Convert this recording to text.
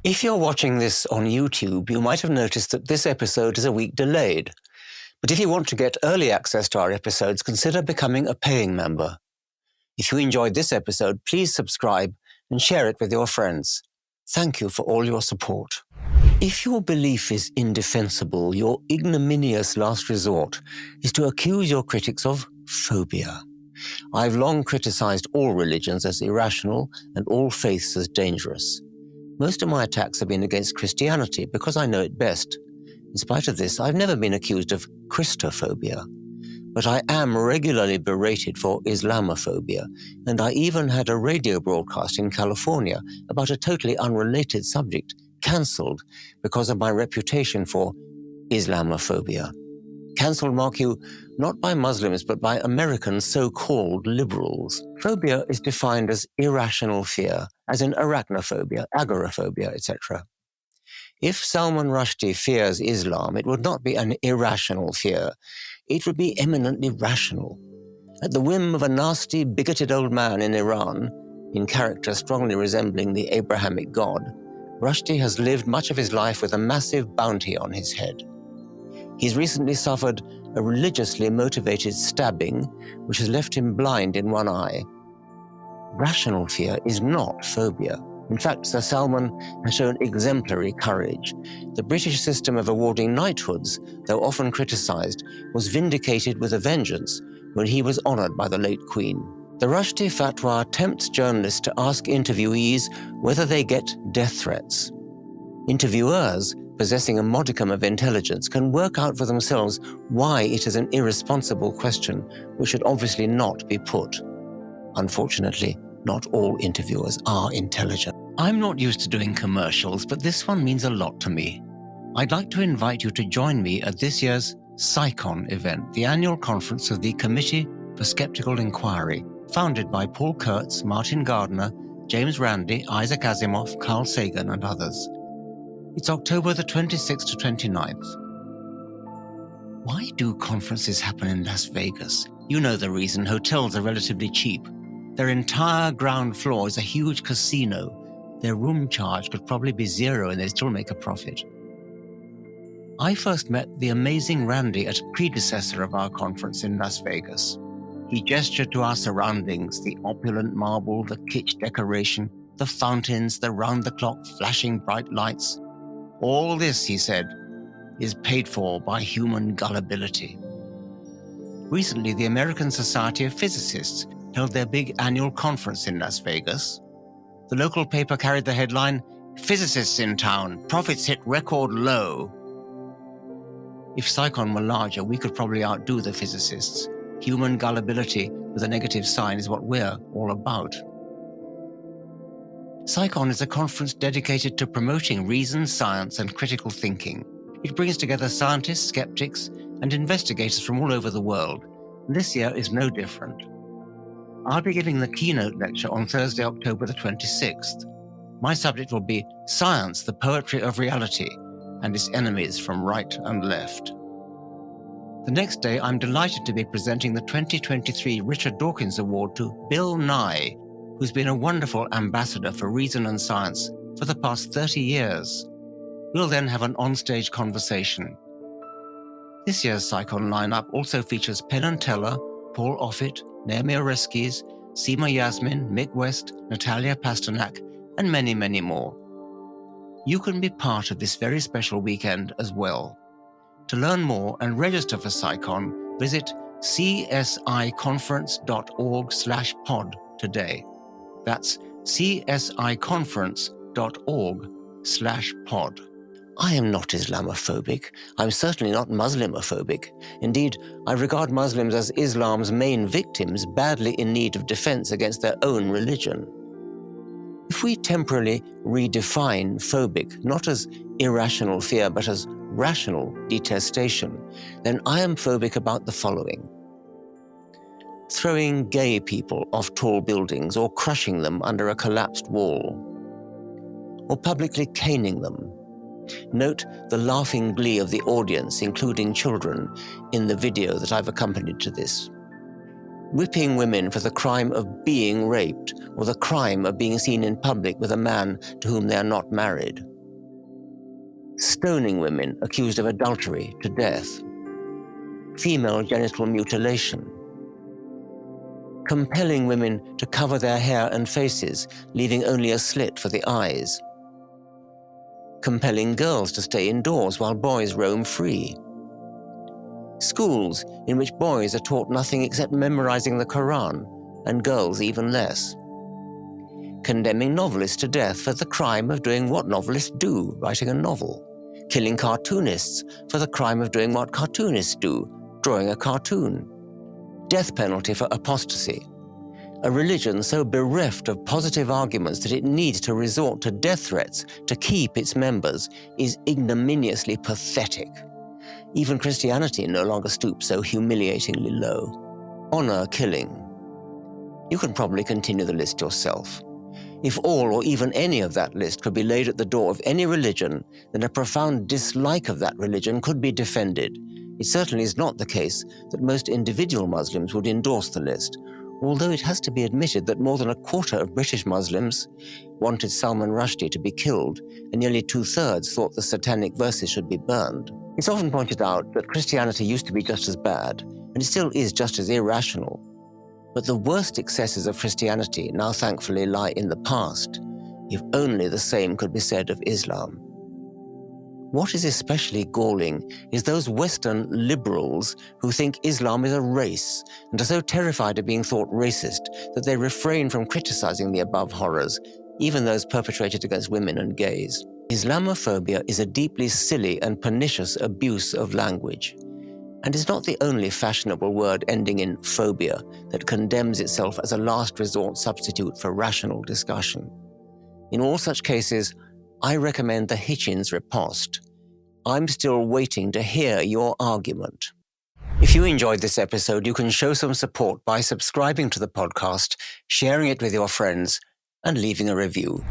If you're watching this on YouTube, you might have noticed that this episode is a week delayed. But if you want to get early access to our episodes, consider becoming a paying member. If you enjoyed this episode, please subscribe and share it with your friends. Thank you for all your support. If your belief is indefensible, your ignominious last resort is to accuse your critics of phobia. I've long criticized all religions as irrational and all faiths as dangerous. Most of my attacks have been against Christianity because I know it best. In spite of this, I've never been accused of Christophobia. But I am regularly berated for Islamophobia, and I even had a radio broadcast in California about a totally unrelated subject cancelled because of my reputation for Islamophobia. Cancelled, mark you, not by Muslims, but by American so-called liberals. Phobia is defined as irrational fear, as in arachnophobia, agoraphobia, etc. If Salman Rushdie fears Islam, it would not be an irrational fear. It would be eminently rational. At the whim of a nasty, bigoted old man in Iran, in character strongly resembling the Abrahamic God, Rushdie has lived much of his life with a massive bounty on his head. He's recently suffered a religiously motivated stabbing, which has left him blind in one eye. Rational fear is not phobia. In fact, Sir Salman has shown exemplary courage. The British system of awarding knighthoods, though often criticised, was vindicated with a vengeance when he was honoured by the late Queen. The Rushdie fatwa tempts journalists to ask interviewees whether they get death threats. Interviewers, possessing a modicum of intelligence, can work out for themselves why it is an irresponsible question which should obviously not be put. Unfortunately, not all interviewers are intelligent. I'm not used to doing commercials, but this one means a lot to me. I'd like to invite you to join me at this year's SciCon event, the annual conference of the Committee for Skeptical Inquiry, founded by Paul Kurtz, Martin Gardner, James Randi, Isaac Asimov, Carl Sagan, and others. It's October the 26th to 29th. Why do conferences happen in Las Vegas? You know the reason. Hotels are relatively cheap. Their entire ground floor is a huge casino. Their room charge could probably be zero and they'd still make a profit. I first met the amazing Randy at a predecessor of our conference in Las Vegas. He gestured to our surroundings, the opulent marble, the kitsch decoration, the fountains, the round-the-clock flashing bright lights. All this, he said, is paid for by human gullibility. Recently, the American Society of Physicists held their big annual conference in Las Vegas. The local paper carried the headline, "Physicists in Town, Profits Hit Record Low." If SciCon were larger, we could probably outdo the physicists. Human gullibility with a negative sign is what we're all about. SciCon is a conference dedicated to promoting reason, science, and critical thinking. It brings together scientists, skeptics, and investigators from all over the world. And this year is no different. I'll be giving the keynote lecture on Thursday, October the 26th. My subject will be Science, the Poetry of Reality, and its enemies from right and left. The next day, I'm delighted to be presenting the 2023 Richard Dawkins Award to Bill Nye, who's been a wonderful ambassador for reason and science for the past 30 years. We'll then have an onstage conversation. This year's SciCon lineup also features Penn and Teller, Paul Offit, Naomi Oreskes, Seema Yasmin, Mick West, Natalia Pasternak, and many, many more. You can be part of this very special weekend as well. To learn more and register for SciCon, visit csiconference.org/pod today. That's csiconference.org/pod. I am not Islamophobic. I'm certainly not Muslimophobic. Indeed, I regard Muslims as Islam's main victims, badly in need of defense against their own religion. If we temporarily redefine phobic, not as irrational fear, but as rational detestation, then I am phobic about the following: throwing gay people off tall buildings or crushing them under a collapsed wall, or publicly caning them. Note the laughing glee of the audience, including children, in the video that I've accompanied to this. Whipping women for the crime of being raped or the crime of being seen in public with a man to whom they are not married. stoning women accused of adultery to death, female genital mutilation, compelling women to cover their hair and faces, leaving only a slit for the eyes, compelling girls to stay indoors while boys roam free, schools in which boys are taught nothing except memorizing the Quran, and girls even less, condemning novelists to death for the crime of doing what novelists do, writing a novel, killing cartoonists for the crime of doing what cartoonists do, drawing a cartoon, death penalty for apostasy. A religion so bereft of positive arguments that it needs to resort to death threats to keep its members is ignominiously pathetic. Even Christianity no longer stoops so humiliatingly low. Honor killing. You can probably continue the list yourself. If all or even any of that list could be laid at the door of any religion, then a profound dislike of that religion could be defended. It certainly is not the case that most individual Muslims would endorse the list, although it has to be admitted that more than a quarter of British Muslims wanted Salman Rushdie to be killed, and nearly 2/3 thought the satanic verses should be burned. It's often pointed out that Christianity used to be just as bad, and it still is just as irrational. But the worst excesses of Christianity now thankfully lie in the past, if only the same could be said of Islam. What is especially galling is those Western liberals who think Islam is a race and are so terrified of being thought racist that they refrain from criticizing the above horrors, even those perpetrated against women and gays. Islamophobia is a deeply silly and pernicious abuse of language, and is not the only fashionable word ending in phobia that condemns itself as a last resort substitute for rational discussion. In all such cases, I recommend the Hitchens riposte. I'm still waiting to hear your argument. If you enjoyed this episode, you can show some support by subscribing to the podcast, sharing it with your friends, and leaving a review.